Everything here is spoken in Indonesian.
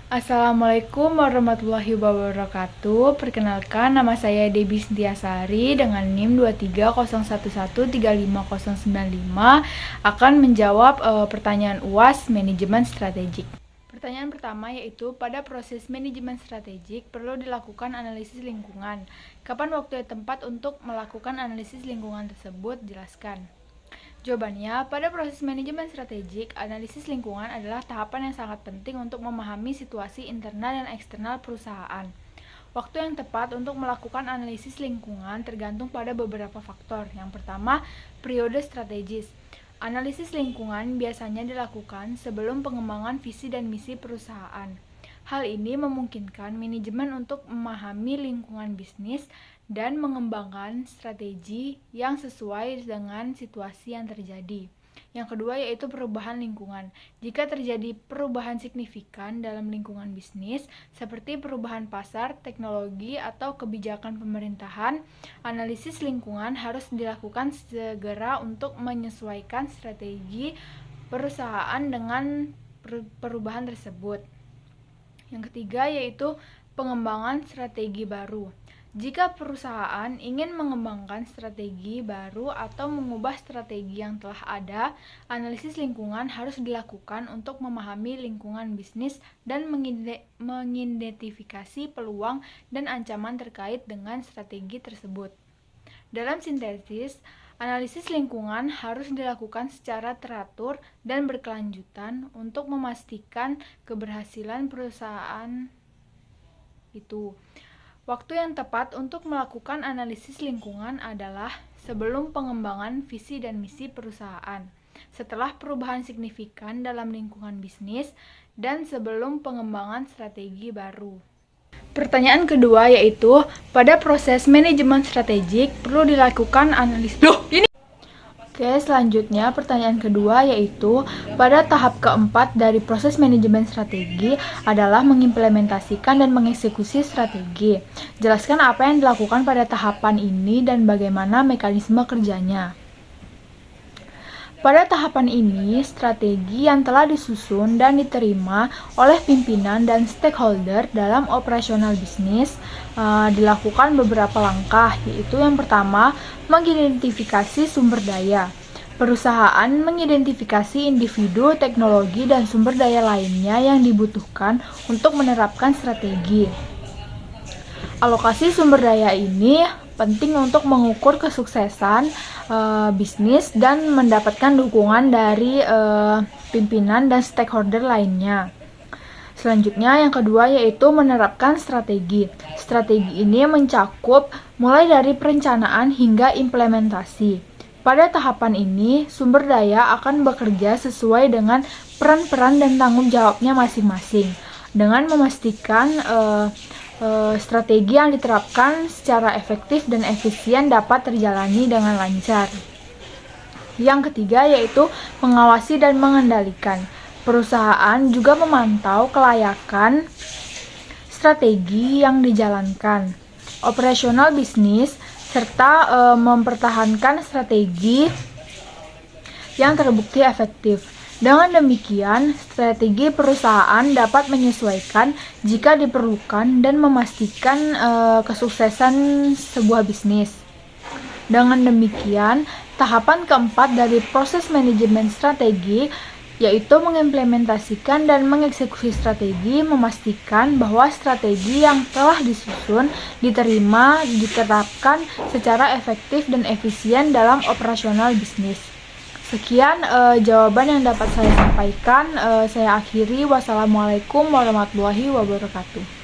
Assalamualaikum warahmatullahi wabarakatuh. Perkenalkan, nama saya Debbie Sintiasari dengan NIM 23011359095 akan menjawab pertanyaan UAS Manajemen Strategik. Pertanyaan pertama yaitu, pada proses manajemen strategik perlu dilakukan analisis lingkungan. Kapan waktu dan tempat untuk melakukan analisis lingkungan tersebut? Jelaskan. Jawabannya, pada proses manajemen strategik, analisis lingkungan adalah tahapan yang sangat penting untuk memahami situasi internal dan eksternal perusahaan. Waktu yang tepat untuk melakukan analisis lingkungan tergantung pada beberapa faktor. Yang pertama, periode strategis. Analisis lingkungan biasanya dilakukan sebelum pengembangan visi dan misi perusahaan. Hal ini memungkinkan manajemen untuk memahami lingkungan bisnis dan mengembangkan strategi yang sesuai dengan situasi yang terjadi. Yang kedua yaitu perubahan lingkungan. Jika terjadi perubahan signifikan dalam lingkungan bisnis, seperti perubahan pasar, teknologi, atau kebijakan pemerintahan, analisis lingkungan harus dilakukan segera untuk menyesuaikan strategi perusahaan dengan perubahan tersebut. Yang ketiga yaitu pengembangan strategi baru. Jika perusahaan ingin mengembangkan strategi baru atau mengubah strategi yang telah ada, analisis lingkungan harus dilakukan untuk memahami lingkungan bisnis dan mengidentifikasi peluang dan ancaman terkait dengan strategi tersebut. Dalam sintesis, analisis lingkungan harus dilakukan secara teratur dan berkelanjutan untuk memastikan keberhasilan perusahaan itu. Waktu yang tepat untuk melakukan analisis lingkungan adalah sebelum pengembangan visi dan misi perusahaan, setelah perubahan signifikan dalam lingkungan bisnis, dan sebelum pengembangan strategi baru. Pertanyaan kedua yaitu, pada proses manajemen strategik perlu dilakukan analisis. Oke, selanjutnya pertanyaan kedua yaitu, pada tahap keempat dari proses manajemen strategi adalah mengimplementasikan dan mengeksekusi strategi. Jelaskan apa yang dilakukan pada tahapan ini dan bagaimana mekanisme kerjanya. Pada tahapan ini, strategi yang telah disusun dan diterima oleh pimpinan dan stakeholder dalam operasional bisnis dilakukan beberapa langkah, yaitu yang pertama, mengidentifikasi sumber daya. Perusahaan mengidentifikasi individu, teknologi, dan sumber daya lainnya yang dibutuhkan untuk menerapkan strategi. Alokasi sumber daya ini penting untuk mengukur kesuksesan bisnis dan mendapatkan dukungan dari pimpinan dan stakeholder lainnya. Selanjutnya, yang kedua yaitu menerapkan strategi. Strategi ini mencakup mulai dari perencanaan hingga implementasi. Pada tahapan ini, sumber daya akan bekerja sesuai dengan peran-peran dan tanggung jawabnya masing-masing, dengan memastikan strategi yang diterapkan secara efektif dan efisien dapat terjalani dengan lancar. Yang ketiga yaitu mengawasi dan mengendalikan. Perusahaan juga memantau kelayakan strategi yang dijalankan, operasional bisnis, serta mempertahankan strategi yang terbukti efektif. Dengan demikian, strategi perusahaan dapat menyesuaikan jika diperlukan dan memastikan kesuksesan sebuah bisnis. Dengan demikian, tahapan keempat dari proses manajemen strategi yaitu mengimplementasikan dan mengeksekusi strategi, memastikan bahwa strategi yang telah disusun, diterima, diterapkan secara efektif dan efisien dalam operasional bisnis. Sekian jawaban yang dapat saya sampaikan. Saya akhiri. Wassalamualaikum warahmatullahi wabarakatuh.